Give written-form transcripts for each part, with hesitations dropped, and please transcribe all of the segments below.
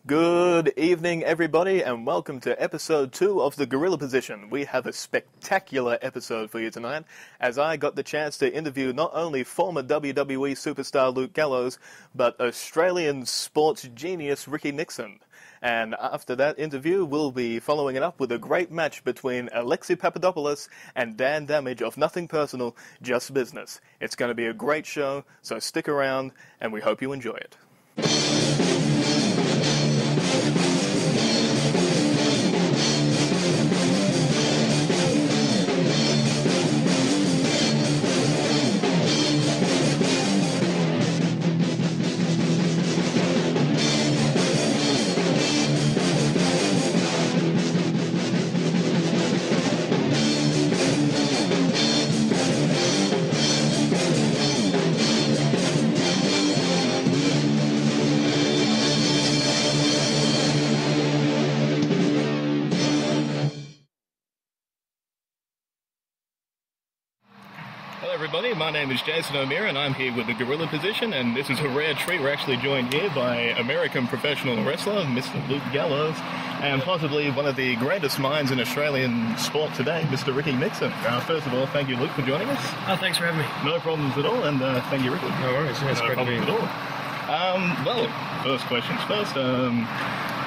Good evening, everybody, and welcome to episode 2 of The Gorilla Position. We have a spectacular episode for you tonight, as I got the chance to interview not only former WWE superstar Luke Gallows, but Australian sports genius Ricky Nixon. And after that interview, we'll be following it up with a great match between Alexi Papadopoulos and Dan Damage of Nothing Personal, Just Business. It's going to be a great show, so stick around, and we hope you enjoy it. My name is Jason O'Meara, and I'm here with the Gorilla Position, and this is a rare treat. We're actually joined here by American professional wrestler, Mr. Luke Gallows, and possibly one of the greatest minds in Australian sport today, Mr. Ricky Nixon. First of all, thank you, Luke, for joining us. Oh, thanks for having me. No problems at all, and thank you, Ricky. No worries. Yeah, no problems at all. Well, first questions first.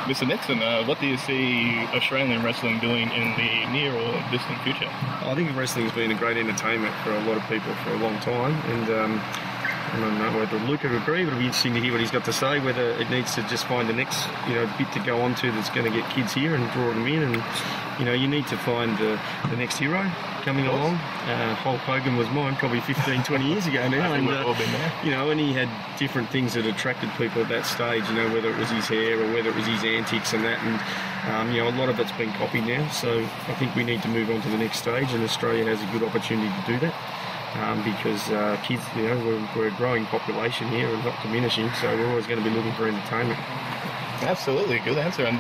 Mr. Nixon, what do you see Australian wrestling doing in the near or distant future? I think wrestling has been a great entertainment for a lot of people for a long time, and I don't know whether Luke would agree, but it'll be interesting to hear what he's got to say, whether it needs to just find the next bit to go on to that's going to get kids here and draw them in, and you need to find the next hero coming along. Hulk Hogan was mine probably 15, 20 years ago now, and we've all been there. And he had different things that attracted people at that stage, whether it was his hair or whether it was his antics and that, and a lot of it's been copied now, so I think we need to move on to the next stage, and Australia has a good opportunity to do that. Because kids, we're a growing population here and not diminishing, so we're always going to be looking for entertainment. Absolutely, good answer. And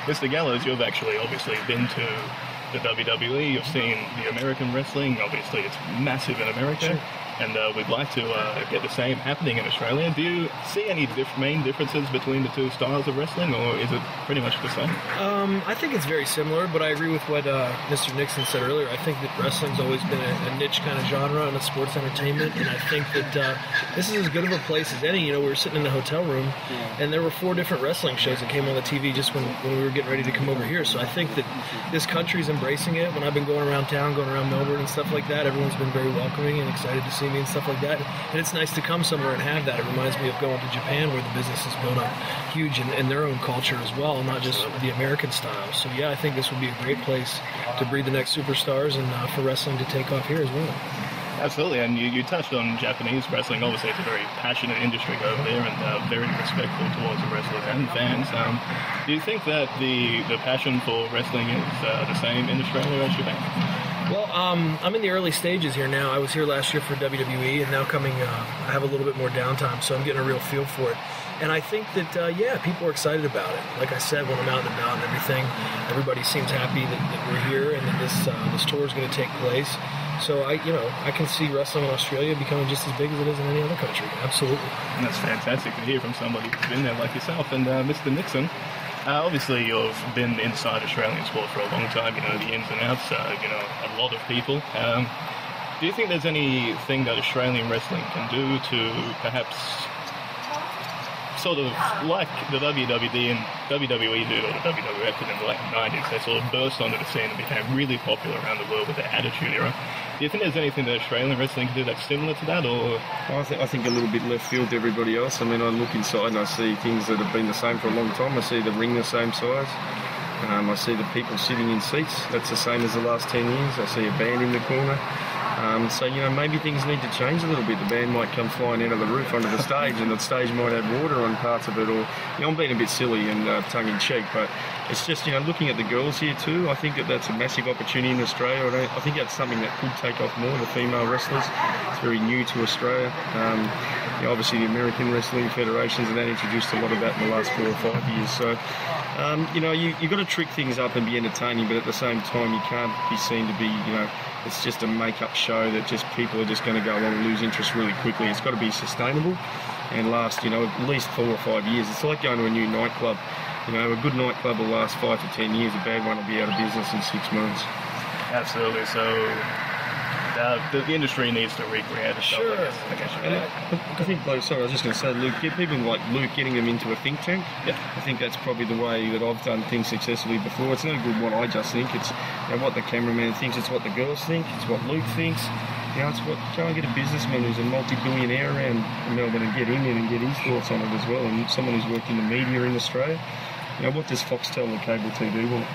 Mr. Gallows, you've actually obviously been to the WWE, you've seen the American wrestling, obviously it's massive in America, and we'd like to get the same happening in Australia. Do you see any main differences between the two styles of wrestling, or is it pretty much the same? I think it's very similar, but I agree with what Mr. Nixon said earlier. I think that wrestling's always been a niche kind of genre and a sports entertainment, and I think that this is as good of a place as any. We were sitting in the hotel room, and there were 4 different wrestling shows that came on the TV just when we were getting ready to come over here. So I think that this country's embracing it. When I've been going around town, going around Melbourne and stuff like that, everyone's been very welcoming and excited to see me and stuff like that. And it's nice to come somewhere and have that. It reminds me of going to Japan, where the business is built up huge in their own culture as well, not just the American style. So yeah, I think this would be a great place to breed the next superstars and for wrestling to take off here as well. Absolutely, and you touched on Japanese wrestling. Obviously, it's a very passionate industry over there, and very respectful towards the wrestlers and fans. Do you think that the passion for wrestling is the same in Australia as Japan? Well, I'm in the early stages here now. I was here last year for WWE, and now I have a little bit more downtime, so I'm getting a real feel for it. And I think that, people are excited about it. Like I said, when I'm out and about and everything, everybody seems happy that we're here and that this tour is going to take place. So I can see wrestling in Australia becoming just as big as it is in any other country. Absolutely. And that's fantastic to hear from somebody who's been there like yourself. And Mr. Nixon, obviously you've been inside Australian sport for a long time. You know the ins and outs. A lot of people. Do you think there's anything that Australian wrestling can do to perhaps sort of like the WWE and WWE do, or the WWF in the late 90s, they sort of burst onto the scene and became really popular around the world with the Attitude Era. Do you think there's anything that Australian wrestling can do that's similar to that, or? I think a little bit left field to everybody else. I mean, I look inside and I see things that have been the same for a long time. I see the ring the same size. I see the people sitting in seats. That's the same as the last 10 years. I see a band in the corner. So, maybe things need to change a little bit. The band might come flying out of the roof onto the stage, and the stage might have water on parts of it, or, I'm being a bit silly and tongue-in-cheek, but it's just, looking at the girls here too, I think that's a massive opportunity in Australia. I think that's something that could take off more, the female wrestlers. It's very new to Australia. Obviously the American Wrestling Federations and that introduced a lot of that in the last 4 or 5 years. So, you've got to trick things up and be entertaining, but at the same time you can't be seen to be, it's just a make-up show that just people are just going to go along and lose interest really quickly. It's got to be sustainable and last, at least 4 or 5 years. It's like going to a new nightclub. You know, a good nightclub will last 5 to 10 years. A bad one will be out of business in 6 months. Absolutely. So the industry needs to recreate itself. Sure. I guess you're right. I think, like, sorry, I was just going to say, Luke, people like Luke getting them into a think tank. Yep. I think that's probably the way that I've done things successfully before. It's not a good what I just think. It's what the cameraman thinks. It's what the girls think. It's what Luke thinks. You know, it's what try and get a businessman who's a multi-billionaire around Melbourne and get him in and get his thoughts on it as well. And someone who's worked in the media in Australia. You know, what does Foxtel or cable TV want?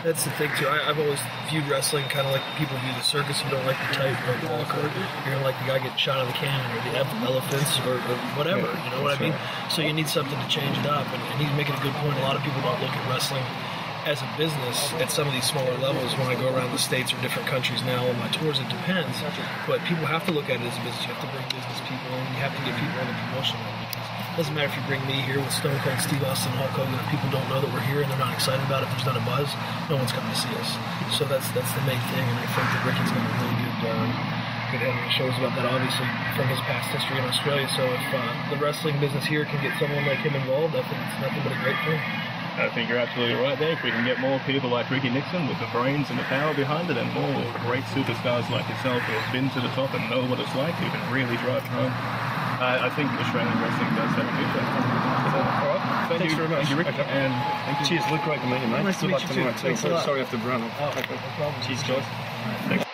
That's the thing too. I've always viewed wrestling kind of like people view the circus. You don't like the tightrope walk, or you're gonna like the guy getting shot out of the cannon, or the elephants, or whatever. Yeah, you know what I mean? right. So you need something to change it up. And he's making a good point. A lot of people don't look at wrestling as a business at some of these smaller levels. When I go around the states or different countries now on my tours, it depends. But people have to look at it as a business. You have to bring business people in. You have to get people on the promotion line. It doesn't matter if you bring me here with Stone Cold Steve Austin, Hulk Hogan. If people don't know that we're here and they're not excited about it, if there's not a buzz, no one's coming to see us. So that's the main thing, and I think that Ricky's got a really good head on his shoulders about that, obviously, from his past history in Australia. So if the wrestling business here can get someone like him involved, I think it's nothing but a great thing. I think you're absolutely right there. If we can get more people like Ricky Nixon with the brains and the power behind it, and more great superstars like yourself who have been to the top and know what it's like, who can really drive it home, I think Australian wrestling does have a future. All right. Thanks very much. Thank you, Rick. Okay. And thank you. Cheers, Luke. Great to meet you, mate. Nice to Good meet luck you too. tonight, too. Thanks a lot. Sorry I have to run. Okay, no problem. Cheers, guys.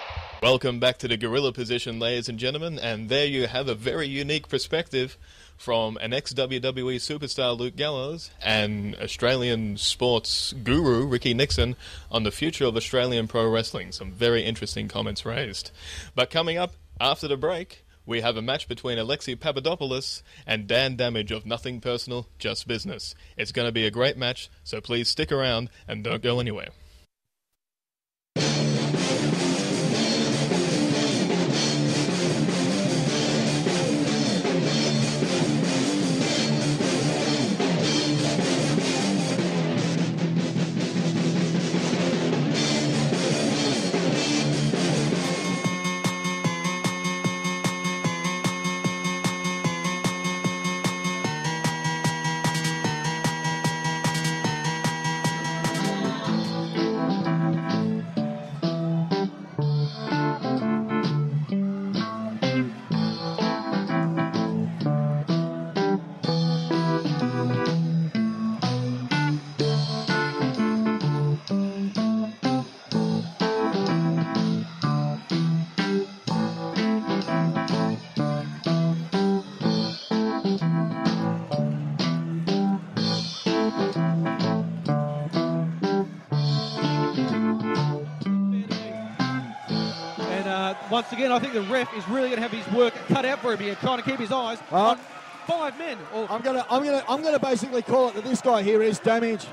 Welcome back to the Gorilla Position, ladies and gentlemen, and there you have a very unique perspective from an ex-WWE superstar, Luke Gallows, and Australian sports guru, Ricky Nixon, on the future of Australian pro wrestling. Some very interesting comments raised. But coming up after the break, we have a match between Alexi Papadopoulos and Dan Damage of Nothing Personal, Just Business. It's going to be a great match, so please stick around and don't go anywhere. Once again, I think the ref is really going to have his work cut out for him here, trying to keep his eyes on 5 men. I'm gonna basically call it that this guy here is Damage.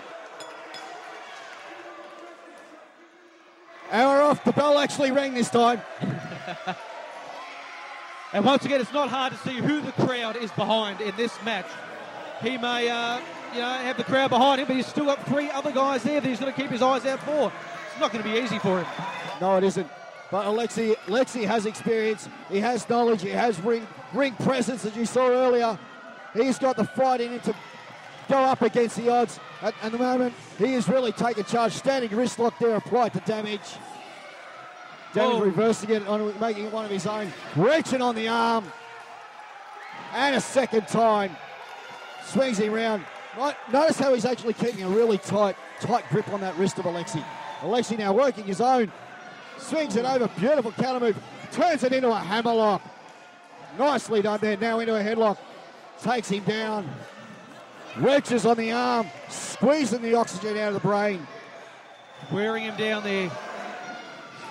And we're off. The bell actually rang this time. And once again, it's not hard to see who the crowd is behind in this match. He may, have the crowd behind him, but he's still got 3 other guys there that he's going to keep his eyes out for. It's not going to be easy for him. No, it isn't. But Alexi has experience, he has knowledge, he has ring presence, as you saw earlier. He's got the fight in him to go up against the odds. At the moment, he is really taking charge. Standing wrist lock there applied to Damage. Damage reversing it, making it one of his own. Reaching on the arm. And a second time. Swings him round. Notice how he's actually keeping a really tight grip on that wrist of Alexi. Alexi now working his own. Swings it over, beautiful counter move, turns it into a hammerlock. Nicely done there, now into a headlock. Takes him down, wedges on the arm, squeezing the oxygen out of the brain. Wearing him down there.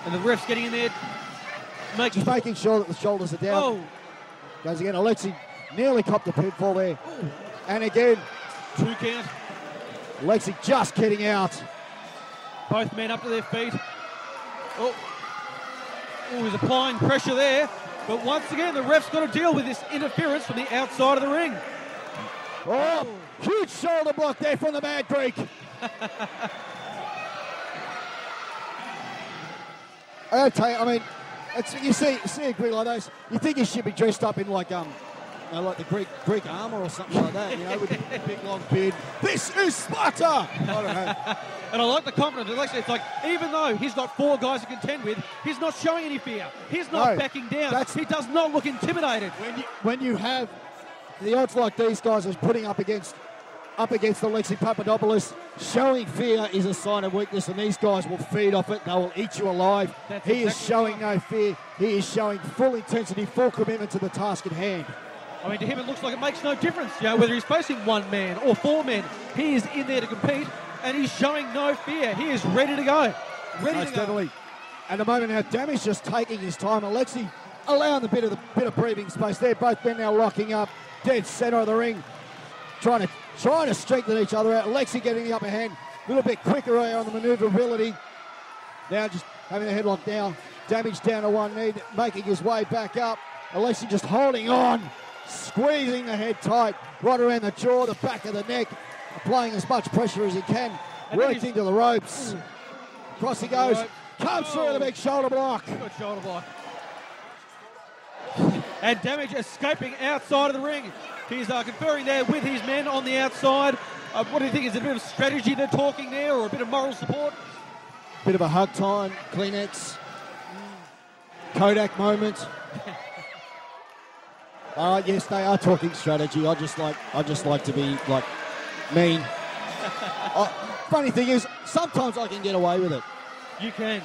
And the ref's getting in there. Just making sure that the shoulders are down. Oh. Goes again, Alexi nearly copped a pinfall there. And again. 2 count. Alexi just getting out. Both men up to their feet. Oh, he's applying pressure there. But once again, the ref's got to deal with this interference from the outside of the ring. Oh, huge shoulder block there from the Mad Greek. I tell you, I mean, you see a group like those, you think he should be dressed up in like like the Greek armour or something like that, with a big long beard. This is Sparta! I don't know. And I like the confidence. Alexi, it's like, even though he's got 4 guys to contend with, he's not showing any fear. He's not backing down. He does not look intimidated. When you have the odds like these guys are putting up against Alexi Papadopoulos, showing fear is a sign of weakness, and these guys will feed off it. They will eat you alive. He is showing no fear. He is showing full intensity, full commitment to the task at hand. I mean, to him it looks like it makes no difference, whether he's facing 1 man or 4 men. He is in there to compete, and he's showing no fear. He is ready to go. Definitely. At the moment now, Damage just taking his time. Alexi allowing a bit of breathing space there. Both men now locking up, dead centre of the ring, trying to strengthen each other out. Alexi getting the upper hand, a little bit quicker on the manoeuvrability. Now just having the headlock now. Damage down to 1 knee, making his way back up. Alexi just holding on, squeezing the head tight, right around the jaw, the back of the neck, applying as much pressure as he can. Worked into the ropes. Across he goes. Comes through with a big shoulder block. Good shoulder block. And Damage escaping outside of the ring. He's conferring there with his men on the outside. What do you think? Is it a bit of strategy they're talking there, or a bit of moral support? Bit of a hug time, Kleenex, Kodak moment. Yes, they are talking strategy. I just like to be like mean. Funny thing is, sometimes I can get away with it. You can.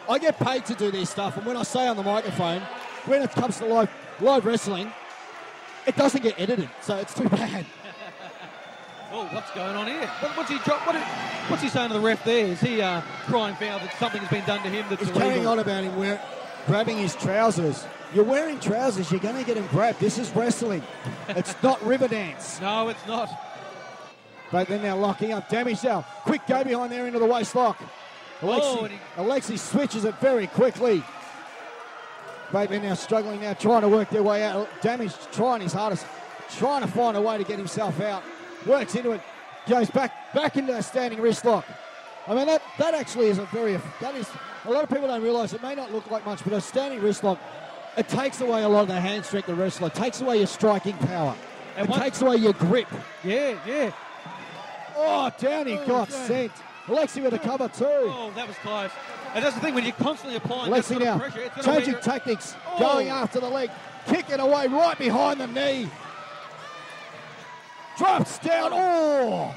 I get paid to do this stuff, and when I say on the microphone, when it comes to live wrestling, it doesn't get edited, so it's too bad. Oh, what's going on here? What's he saying to the ref there? Is he crying foul that something has been done to him that's He's illegal? carrying on about him grabbing his trousers. You're wearing trousers, you're going to get him grabbed. This is wrestling. It's not river dance. No, it's not. But then now locking up. Damage now. Quick go behind there into the waist lock. Alexi switches it very quickly. Bateman now struggling now, trying to work their way out. Damage trying his hardest, trying to find a way to get himself out. Works into it, goes back into that standing wrist lock. I mean, that actually is a lot of people don't realise, it may not look like much, but a standing wrist lock, it takes away a lot of the hand strength of the wrestler. It takes away your striking power. It takes away your grip. Yeah. Oh, down he got sent. Alexi with a cover too. Oh, that was close. And that's the thing, when you're constantly applying that sort of pressure, it's changing tactics, going after the leg, kicking away right behind the knee. Drops down. Oh,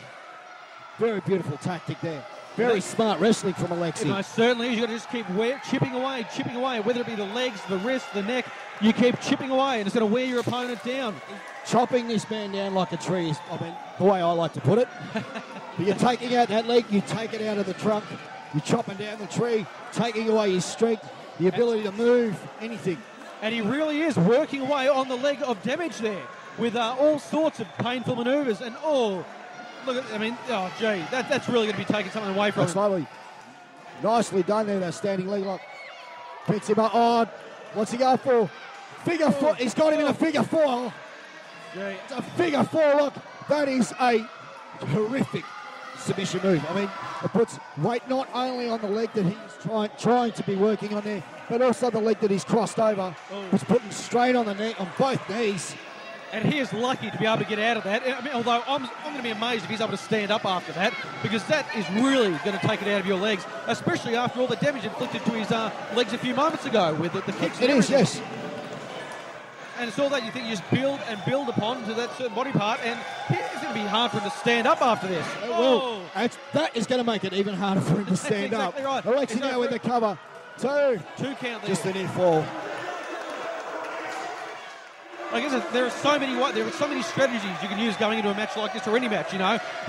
very beautiful tactic there. Very smart wrestling from Alexi. Certainly, you've got to just keep chipping away, whether it be the legs, the wrist, the neck. You keep chipping away, and it's going to wear your opponent down. Chopping this man down like a tree is, the way I like to put it. But you're taking out that leg, you take it out of the trunk, you're chopping down the tree, taking away his strength, the ability to move, anything. And he really is working away on the leg of Damage there with all sorts of painful manoeuvres. And that's really going to be taking something away from him. That's lovely. Nicely done there, that standing leg lock. Picks him up. Oh, what's he going for? Figure four. He's got him in a figure four. It's a figure four look. That is a horrific submission move. I mean, it puts weight not only on the leg that he's trying to be working on there, but also the leg that he's crossed over. It's putting strain on the knee, on both knees. And he is lucky to be able to get out of that. I mean, although I'm going to be amazed if he's able to stand up after that, because that is really going to take it out of your legs, especially after all the damage inflicted to his legs a few moments ago with the kicks. It is, yes. And it's all that you think you just build upon to that certain body part, and it's going to be hard for him to stand up after this. That is going to make it even harder for him to stand exactly up. Right. Alexi now with the cover. Two count there. Just a near fall. I guess there are so many strategies you can use going into a match like this, or any match,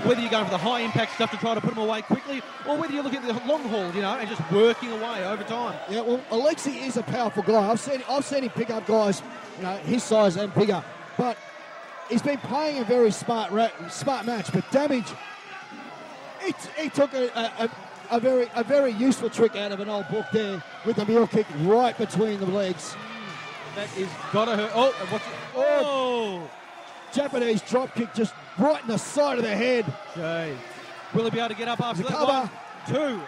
whether you're going for the high impact stuff to try to put them away quickly, or whether you look at the long haul, and just working away over time. Yeah, well, Alexi is a powerful guy. I've seen him pick up guys, his size and bigger, but he's been playing a very smart match. But Damage, he took a very useful trick out of an old book there with the mule kick right between the legs. That is gotta hurt. Oh, what's it? Oh! Japanese drop kick just right in the side of the head. Jay. Will he be able to get up after that? Cover. 1,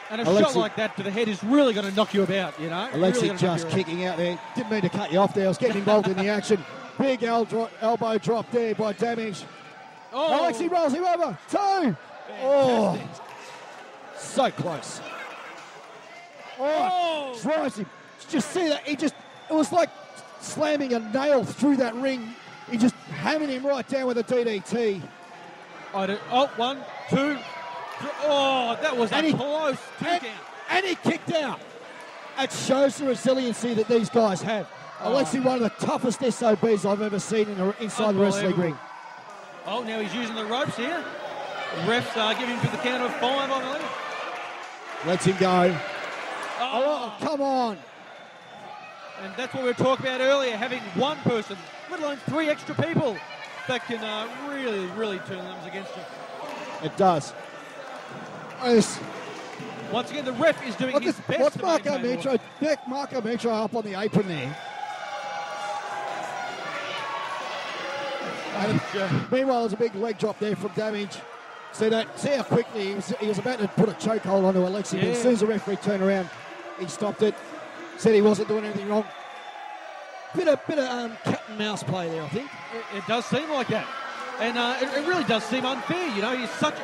2. And a shot like that to the head is really going to knock you about, you know. Alexi really just kicking out there. Didn't mean to cut you off there. I was getting involved in the action. Big elbow drop there by Damage. Oh. Alexi rolls him over. 2. Fantastic. Oh. So close. Oh. Drives him. Just see that. It was like slamming a nail through that ring. He just hammered him right down with a DDT. 1, 2. Oh, that was a close 2 count. And he kicked out. It shows the resiliency that these guys have. Alexi, one of the toughest SOBs I've ever seen inside the wrestling ring. Oh, now he's using the ropes here. The refs are giving him to the count of 5, I believe. Lets him go. Oh, come on. And that's what we were talking about earlier, having one person, let alone 3 extra people, that can really, really turn them against you. It does. Once again, the ref is doing his best. What's Marco Mitro? Marco Mitro up on the apron there. Meanwhile, there's a big leg drop there from Damage. See how quickly he was about to put a chokehold onto Alexi. Yeah. As soon as the referee turned around, he stopped it. Said he wasn't doing anything wrong. Bit of cat and mouse play there, I think. It does seem like that, and it really does seem unfair. You know, it's such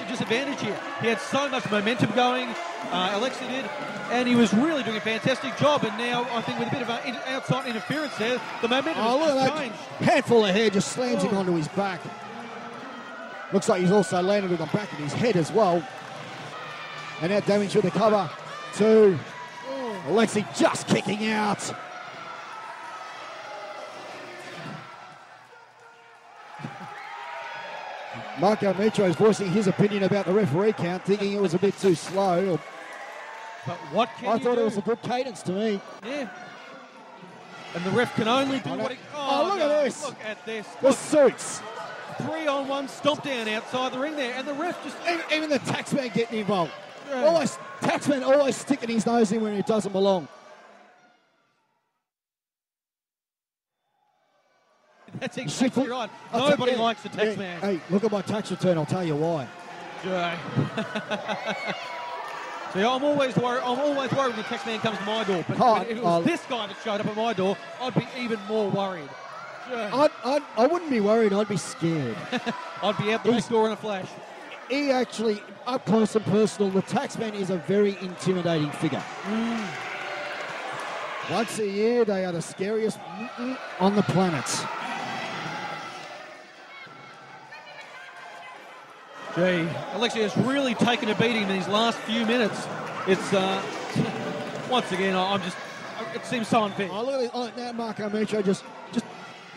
a disadvantage here. He had so much momentum going, Alexi did, and he was really doing a fantastic job. And now I think with a bit of outside interference there, the momentum has changed. Handful of hair just slams him onto his back. Looks like he's also landed with the back of his head as well. And now Damage with the cover. 2. Alexi just kicking out. Marco Mitro is voicing his opinion about the referee count, thinking it was a bit too slow. But what can I thought it was a good cadence to me. Yeah. And the ref can only do what he... look at this. Look at this. The suits. 3-on-1 stomp down outside the ring there, and the ref just... Even the taxman getting involved. Yeah. Taxman always sticking his nose in when it doesn't belong. That's exactly right. Nobody likes the taxman. Yeah. Hey, look at my tax return. I'll tell you why. Yeah. See, I'm always worried when the taxman comes to my door. But if it was this guy that showed up at my door, I'd be even more worried. Yeah. I wouldn't be worried. I'd be scared. I'd be out the back door in a flash. He actually, up close and personal, the taxman is a very intimidating figure. Once a year, they are the scariest on the planet. Gee, Alexi has really taken a beating in these last few minutes. It's, once again, it seems so unfair. Look at now Marco Mitro just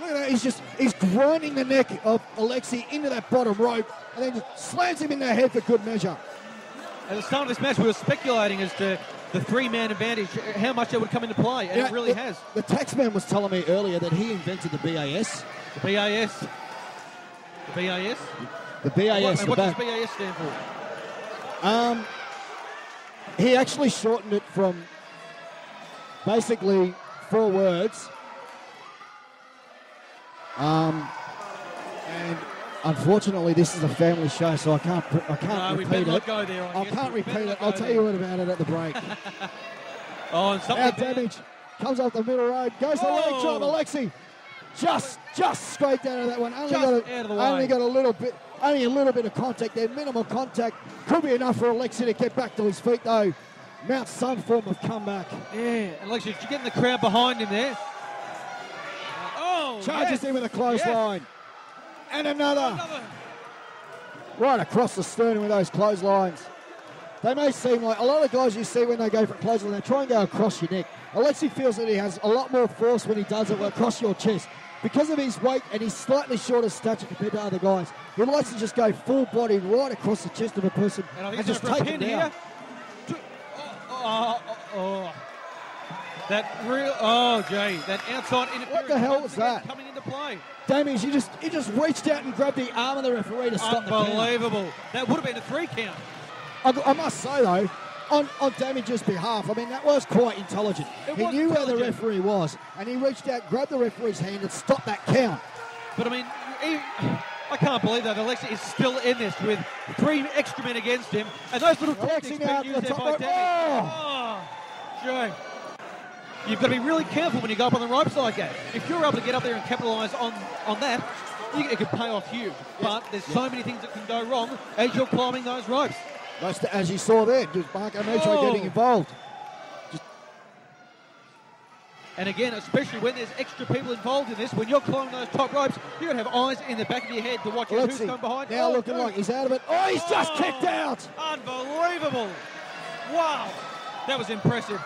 look at that, he's grinding the neck of Alexi into that bottom rope and then just slams him in the head for good measure. At the start of this match, we were speculating as to the 3-man advantage, how much that would come into play, and it really has. The taxman was telling me earlier that he invented the BAS. The BAS? The BAS? The BAS. What does BAS stand for? He actually shortened it from basically 4 words. And unfortunately, this is a family show, so I can't repeat it. Go there. I can't repeat it. I'll tell you what about it at the break. And something. Damage comes off the middle road, goes the leg drop. Alexi just scraped out of that one. Only got a little bit of contact there, minimal contact. Could be enough for Alexi to get back to his feet though. Mount some form of comeback. Yeah, Alexi, you're getting the crowd behind him there. Charges him with a clothesline. And another. Right across the sternum with those clotheslines. They may seem like a lot of guys you see when they go for clothesline, they try and go across your neck. Alexi feels that he has a lot more force when he does it across your chest. Because of his weight and his slightly shorter stature compared to other guys, he likes to just go full body right across the chest of a person and just take him down. That outside interference. What the hell was that? Coming into play. Damage, he just reached out and grabbed the arm of the referee to stop the count. Unbelievable. That would have been a 3 count. I must say though, on Damage's behalf, I mean that was quite intelligent. He knew where the referee was, and he reached out, grabbed the referee's hand, and stopped that count. But I mean, I can't believe that Alexi is still in this with 3 extra men against him, and those little tactics being used there by Demi. Oh, shame. You've got to be really careful when you go up on the ropes like that. If you're able to get up there and capitalise on that, it could pay off huge. But there's so many things that can go wrong as you're climbing those ropes. As you saw there, just Marco Metro getting involved. And again, especially when there's extra people involved in this, when you're climbing those top ropes, you've got to have eyes in the back of your head to watch out who's coming behind. Now looking like he's out of it. Oh, he's just kicked out. Unbelievable. Wow. That was impressive.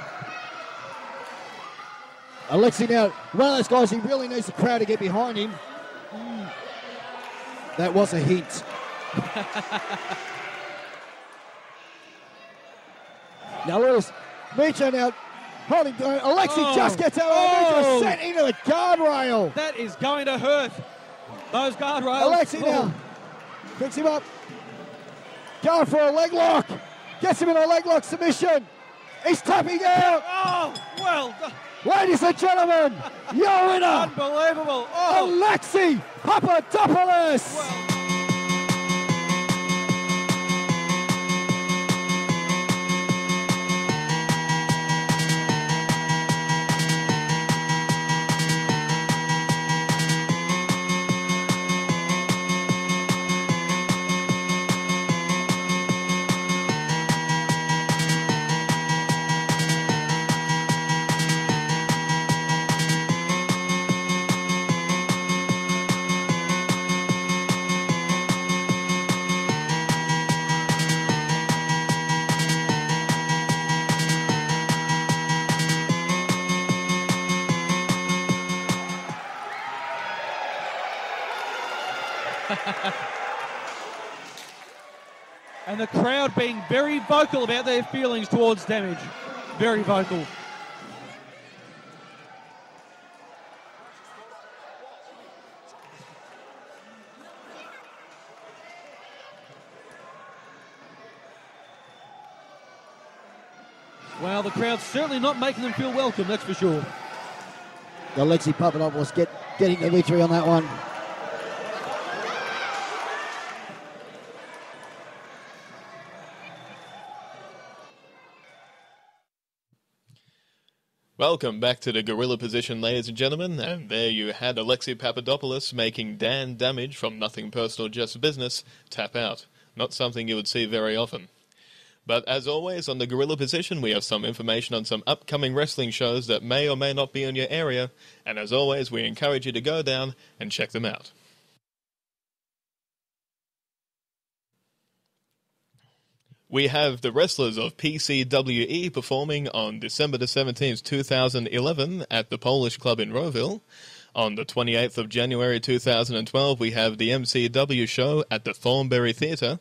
Alexi now, one of those guys, he really needs the crowd to get behind him. That was a hint. Now Lewis, Micho now holding down. Alexi just gets out of Micho, sent into the guardrail. That is going to hurt those guardrails. Alexi now picks him up, going for a leg lock, gets him in a leg lock submission. He's tapping out. Oh, well done. Ladies and gentlemen, your winner, unbelievable, Alexi Papadopoulos. Well. And the crowd being very vocal about their feelings towards Damage. Very vocal. Well, the crowd's certainly not making them feel welcome, that's for sure. Alexi Papadopoulos getting the victory on that one. Welcome back to the gorilla position, ladies and gentlemen, and there you had Alexi Papadopoulos making Dan Damage from Nothing Personal Just Business tap out. Not something you would see very often. But as always, on the gorilla position, we have some information on some upcoming wrestling shows that may or may not be in your area, and as always, we encourage you to go down and check them out. We have the wrestlers of PCWE performing on December the 17th, 2011 at the Polish Club in Rowville. On the 28th of January 2012, we have the MCW show at the Thornbury Theatre.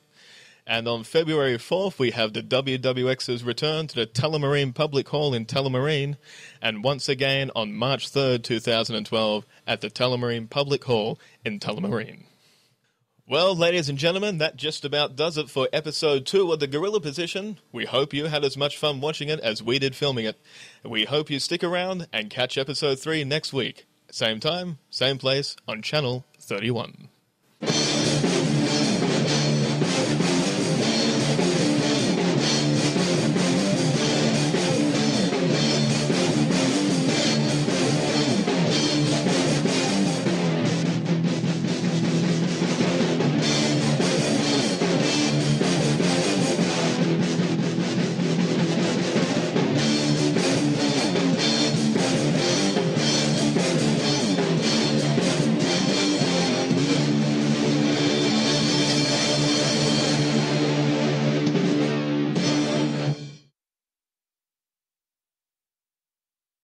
And on February 4th, we have the WWX's return to the Tullamarine Public Hall in Tullamarine. And once again on March 3rd, 2012 at the Tullamarine Public Hall in Tullamarine. Well, ladies and gentlemen, that just about does it for episode 2 of the Gorilla Position. We hope you had as much fun watching it as we did filming it. We hope you stick around and catch episode 3 next week. Same time, same place on Channel 31.